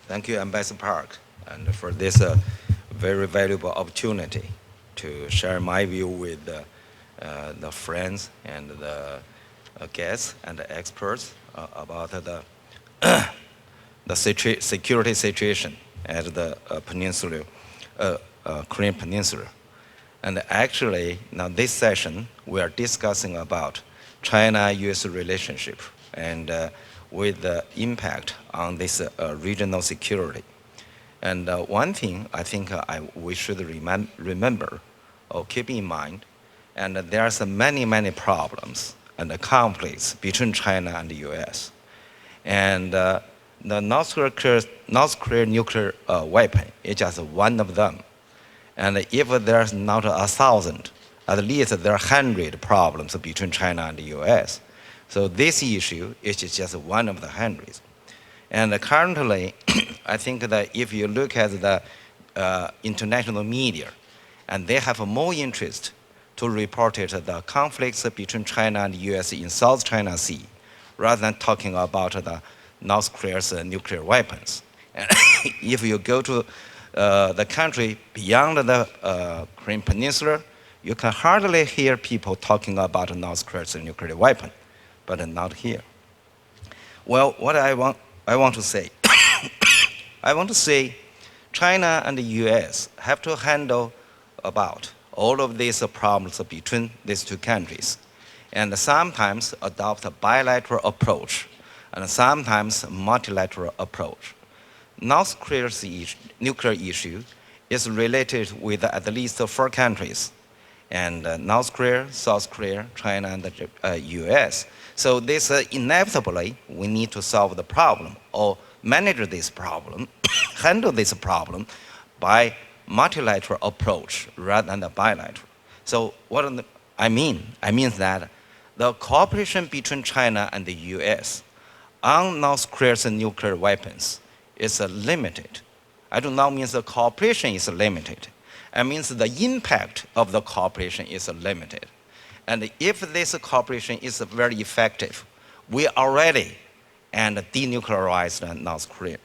Thank you, Ambassador Park, and for this very valuable opportunity to share my view with the friends and the guests and the experts about the security situation at the Korean Peninsula. And actually, now this session, we are discussing about China-US relationship and with the impact on this regional security. And one thing I think we should remember or keep in mind, and there are many problems and conflicts between China and the US. And the North Korean nuclear weapon is just one of them. And if there's not 1,000, at least there are 100 problems between China and the US. So this issue is just one of the hundreds. And currently, I think that if you look at the international media, and they have more interest to report the conflicts between China and the US in South China Sea, rather than talking about the North Korea's nuclear weapons. And if you go to the country beyond the Korean Peninsula, you can hardly hear people talking about North Korea's nuclear weapon, but not here. Well, what I want to say, I want to say China and the US have to handle about all of these problems between these two countries, and sometimes adopt a bilateral approach, and sometimes multilateral approach. North Korea's nuclear issue is related with at least 4 countries, and North Korea, South Korea, China, and the US. So this inevitably, we need to solve the problem or manage this problem, handle this problem by multilateral approach rather than the bilateral. So what I mean that the cooperation between China and the US on North Korea's nuclear weapons is limited. I do not mean the cooperation is limited. It means the impact of the cooperation is limited. And if this cooperation is very effective, we already denuclearized North Korea.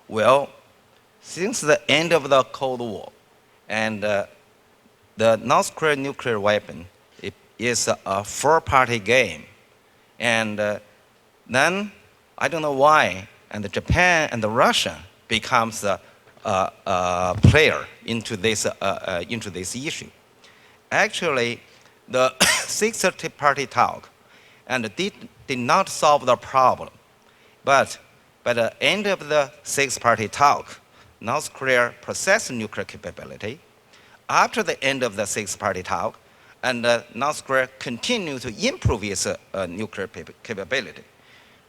Well, since the end of the Cold War, and the North Korean nuclear weapon is a 4-party game. And then, I don't know why, and Japan and Russia becomes a player into this issue. Actually, the 6th party talk and did not solve the problem. But by the end of the 6th party talk, North Korea possessed nuclear capability. After the end of the 6th party talk, and North Korea continued to improve its nuclear capability.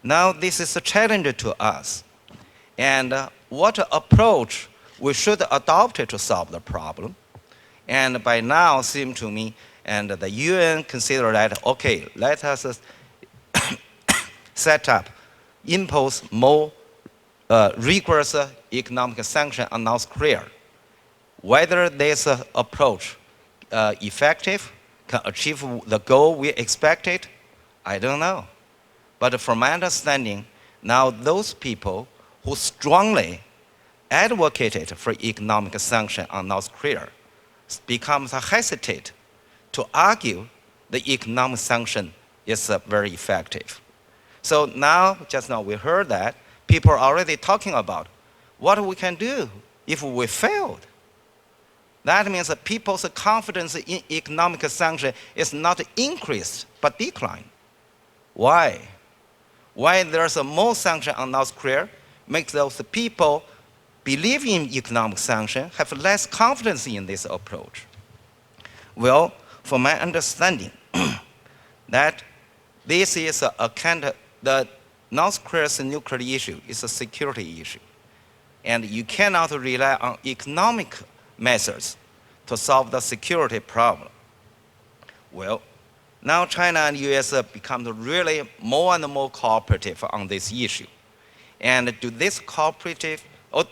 Now this is a challenge to us. And what approach we should adopt to solve the problem? And by now, it seems to me, and the UN consider that, okay, let us impose more rigorous economic sanction on North Korea. Whether this approach effective, can achieve the goal we expected, I don't know. But from my understanding, now those people who strongly advocated for economic sanction on North Korea becomes hesitate to argue the economic sanction is very effective. So now, just now we heard that people are already talking about what we can do if we failed. That means that people's confidence in economic sanction is not increased, but declined. Why? Why there's more sanction on North Korea makes those people believe in economic sanction, have less confidence in this approach. Well, from my understanding, that this is a kind of, the North Korea's nuclear issue is a security issue. And you cannot rely on economic methods to solve the security problem. Well, now China and US become really more and more cooperative on this issue. And do this cooperative, or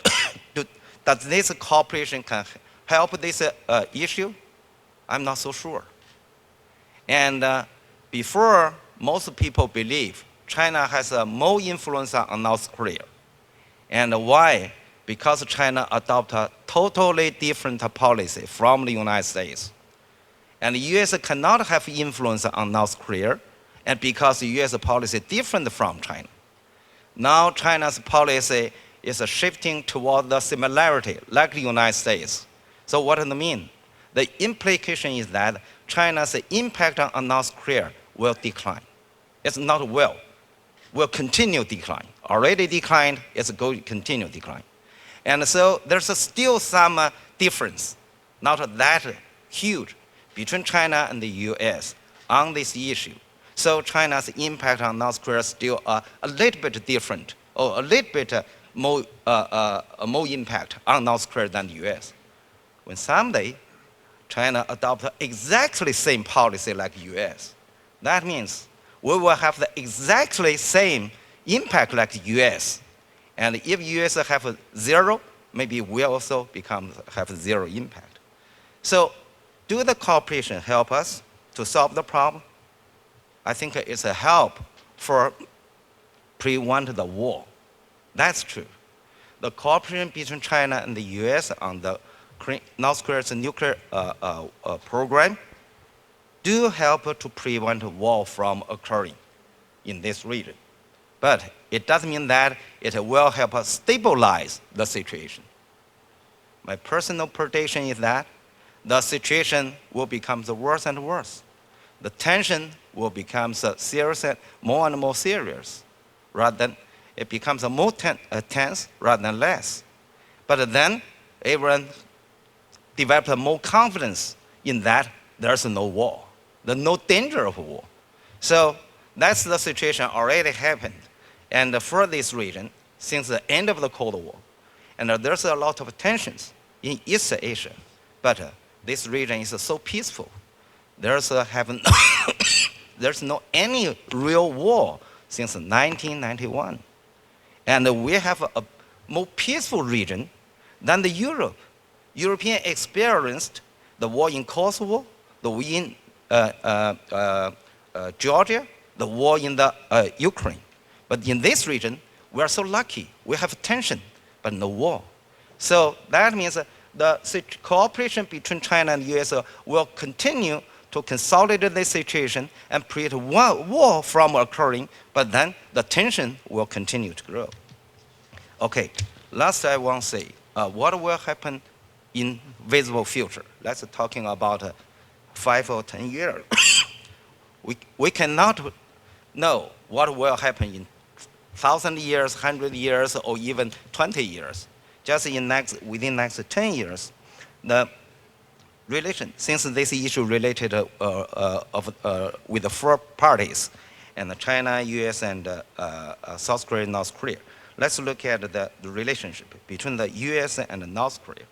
does this cooperation can help this issue? I'm not so sure. And before, most people believe China has more influence on North Korea. And why? Because China adopted a totally different policy from the United States. And the US cannot have influence on North Korea, and because the US policy is different from China. Now China's policy is shifting toward the similarity, like the United States. So what does it mean? The implication is that China's impact on North Korea will decline. It's not will continue decline. Already declined, it's going to continue decline. And so there's still some difference, not that huge, between China and the US on this issue. So China's impact on North Korea is still a little bit different, or a little bit more impact on North Korea than the US. When someday China adopts exactly same policy like US, that means we will have the exactly same impact like the US. And if US have zero, maybe we also have zero impact. So do the cooperation help us to solve the problem? I think it's a help for prevent the war. That's true. The cooperation between China and the US on the North Korea's nuclear program do help to prevent war from occurring in this region. But it doesn't mean that it will help us stabilize the situation. My personal prediction is that the situation will become worse and worse. The tension will become serious and more serious, rather than it becomes more tense rather than less. But then everyone develops more confidence in that there's no war, there's no danger of war. So that's the situation already happened. And for this region, since the end of the Cold War, and there's a lot of tensions in East Asia, but this region is so peaceful. There's no any real war since 1991. And we have a more peaceful region than the Europe. European experienced the war in Kosovo, the war in Georgia, the war in the Ukraine. But in this region, we are so lucky. We have tension, but no war. So that means the cooperation between China and the US will continue to consolidate the situation and prevent war from occurring, but then the tension will continue to grow. Okay, last I want to say, what will happen in visible future? Let's talking about 5 or 10 years. we cannot know what will happen in 1,000 years, 100 years, or even 20 years. Just within next 10 years, the relation, since this issue related with the 4 parties, and China, US, and South Korea, North Korea. Let's look at the relationship between the US and North Korea.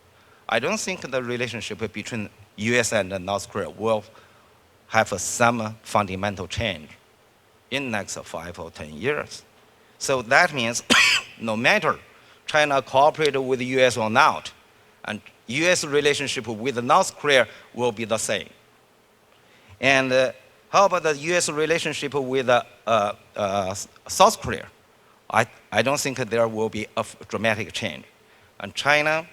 I don't think the relationship between US and North Korea will have some fundamental change in next 5 or 10 years. So that means no matter China cooperate with the US or not, and US relationship with North Korea will be the same. And how about the US relationship with South Korea? I don't think there will be a dramatic change. And China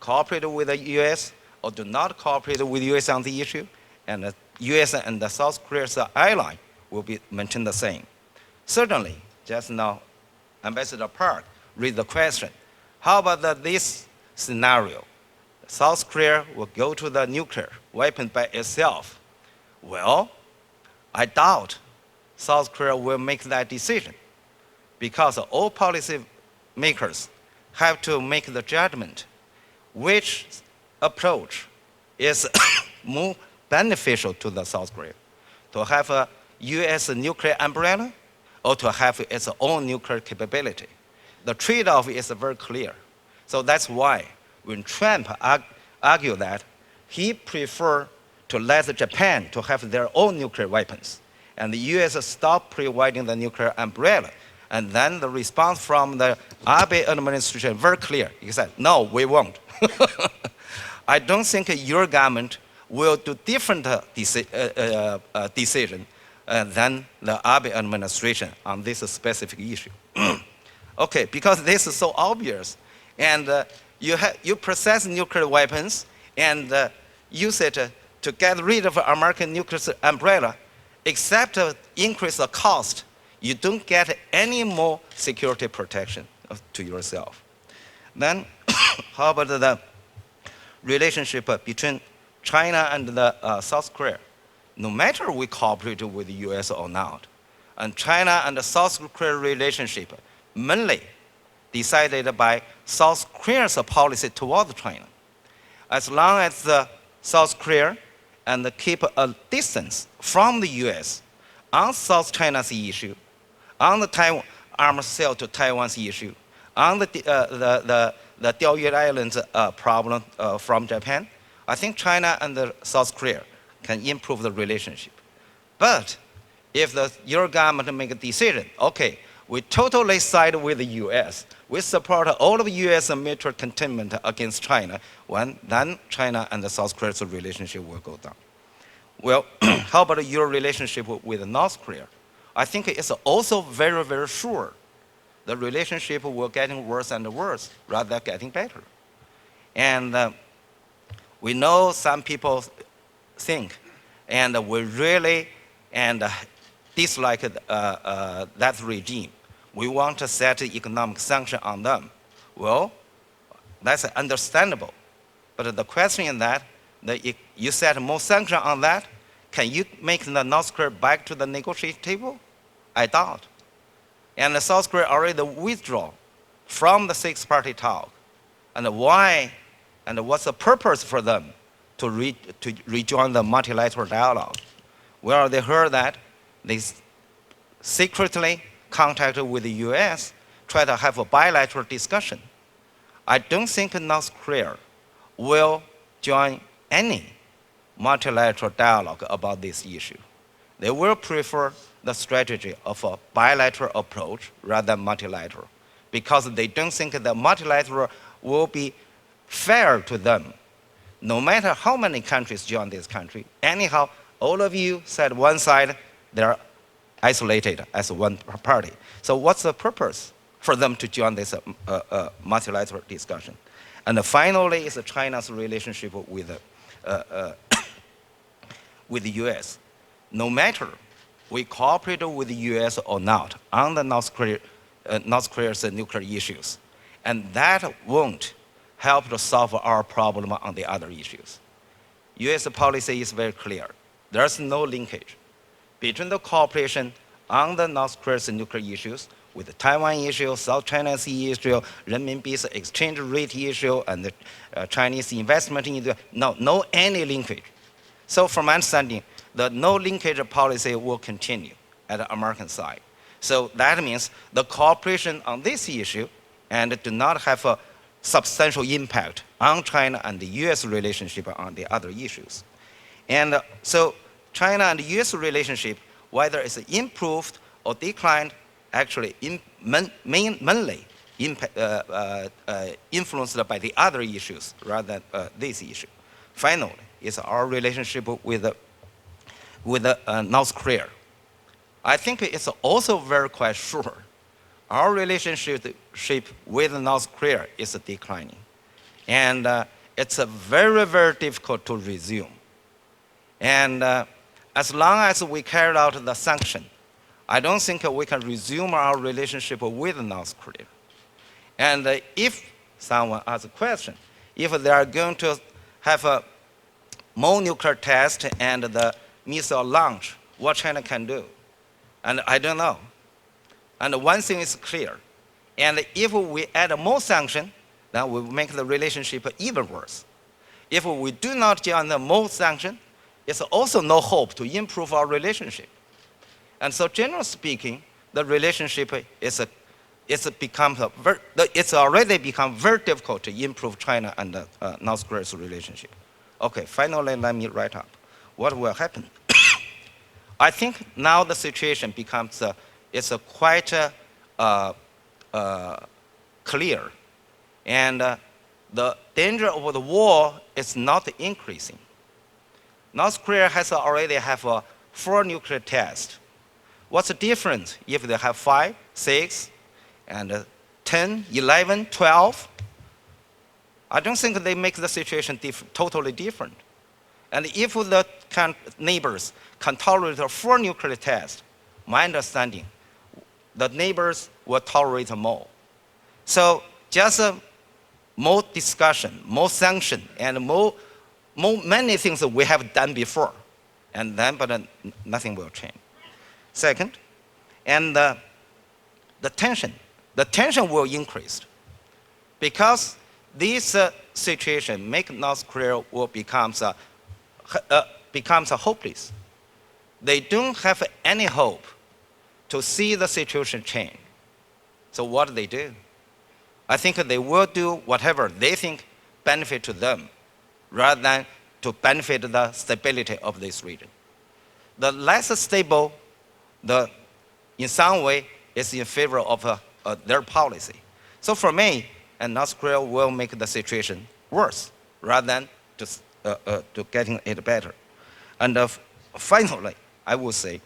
cooperate with the US or do not cooperate with the US on the issue, and the US and the South Korea's ally will be maintained the same. Certainly, just now, Ambassador Park raised the question, how about this scenario? South Korea will go to the nuclear weapon by itself. Well, I doubt South Korea will make that decision, because all policy makers have to make the judgment which approach is more beneficial to the South Korea, to have a US nuclear umbrella or to have its own nuclear capability. The trade-off is very clear. So that's why when Trump argued that he preferred to let Japan to have their own nuclear weapons, and the US stopped providing the nuclear umbrella. And then the response from the Abe administration very clear. He said, no, we won't. I don't think your government will do different decision than the Abe administration on this specific issue. Okay, because this is so obvious. And you possess nuclear weapons and use it to get rid of American nuclear umbrella, except increase the cost. You don't get any more security protection to yourself. Then, how about the relationship between China and South Korea? No matter we cooperate with the US or not, and China and the South Korea relationship mainly decided by South Korea's policy toward China. As long as South Korea and keep a distance from the US on South China's issue, on the arms sale to Taiwan's issue, on the Diaoyu Islands problem from Japan, I think China and South Korea can improve the relationship. But if your government make a decision, okay, we totally side with the US, we support all of US military containment against China, then China and the South Korea's relationship will go down. Well, how about your relationship with North Korea? I think it's also very, very sure the relationship will getting worse and worse rather than getting better. And we know some people think, and we really dislike that regime. We want to set economic sanction on them. Well, that's understandable. But the question is that you set more sanction on that, can you make the North Korea back to the negotiating table? I doubt. And the South Korea already withdraw from the six-party talk. And why? And what's the purpose for them to rejoin the multilateral dialogue? Well, they heard that they secretly contacted with the US, try to have a bilateral discussion. I don't think North Korea will join any multilateral dialogue about this issue. They will prefer the strategy of a bilateral approach rather than multilateral, because they don't think the multilateral will be fair to them. No matter how many countries join this country, anyhow, all of you said one side, they're isolated as one party. So what's the purpose for them to join this multilateral discussion? And finally, is China's relationship with the US. No matter we cooperate with the US or not on the North Korea's nuclear issues, and that won't help to solve our problem on the other issues. US policy is very clear. There's no linkage between the cooperation on the North Korea's nuclear issues with the Taiwan issue, South China Sea issue, renminbi's exchange rate issue, and the Chinese investment in the, no any linkage. So from my understanding, the no linkage policy will continue at the American side. So that means the cooperation on this issue and do not have a substantial impact on China and the US relationship on the other issues. And so China and the US relationship, whether it's improved or declined, actually mainly influenced by the other issues rather than this issue. Finally, is our relationship with North Korea. I think it's also very quite sure our relationship with North Korea is declining. And it's very, very difficult to resume. And as long as we carry out the sanction, I don't think we can resume our relationship with North Korea. And if someone asks a question, if they are going to have a more nuclear test and the missile launch, what China can do? And I don't know. And one thing is clear. And if we add more sanction, then we will make the relationship even worse. If we do not join the more sanction, it's also no hope to improve our relationship. And so generally speaking, the relationship it's already become very difficult to improve China and North Korea's relationship. Okay, finally, let me write up. What will happen? I think now the situation becomes quite clear. And the danger of the war is not increasing. North Korea has already have 4 nuclear tests. What's the difference if they have 5, 6, and 10, 11, 12, I don't think they make the situation totally different. And if the neighbors can tolerate 4 nuclear tests, my understanding, the neighbors will tolerate more. So just more discussion, more sanction, and more many things that we have done before, and then but nothing will change. Second, and the tension will increase because this situation make North Korea will becomes hopeless. They don't have any hope to see the situation change. So what do they do? I think they will do whatever they think benefit to them rather than to benefit the stability of this region. The less stable, in some way, is in favor of their policy. So for me, and North Korea will make the situation worse rather than to getting it better. And finally, I would say,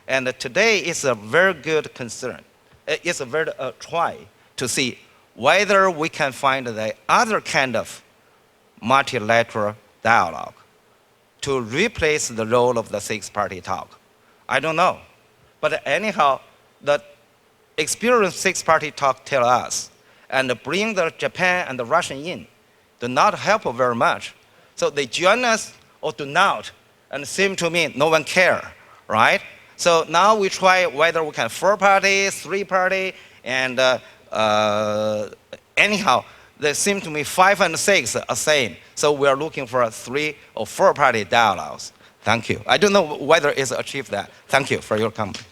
and today is a very good concern. It's a very try to see whether we can find the other kind of multilateral dialogue to replace the role of the six-party talk. I don't know. But anyhow, the experienced six-party talk tell us, and bring the Japan and the Russian in, do not help very much. So they join us or do not, and it seems to me no one care, right? So now we try whether we can 4-party, 3-party, and anyhow, they seem to me 5 and 6 are same. So we are looking for 3 or 4-party dialogues. Thank you. I don't know whether it's achieved that. Thank you for your comment.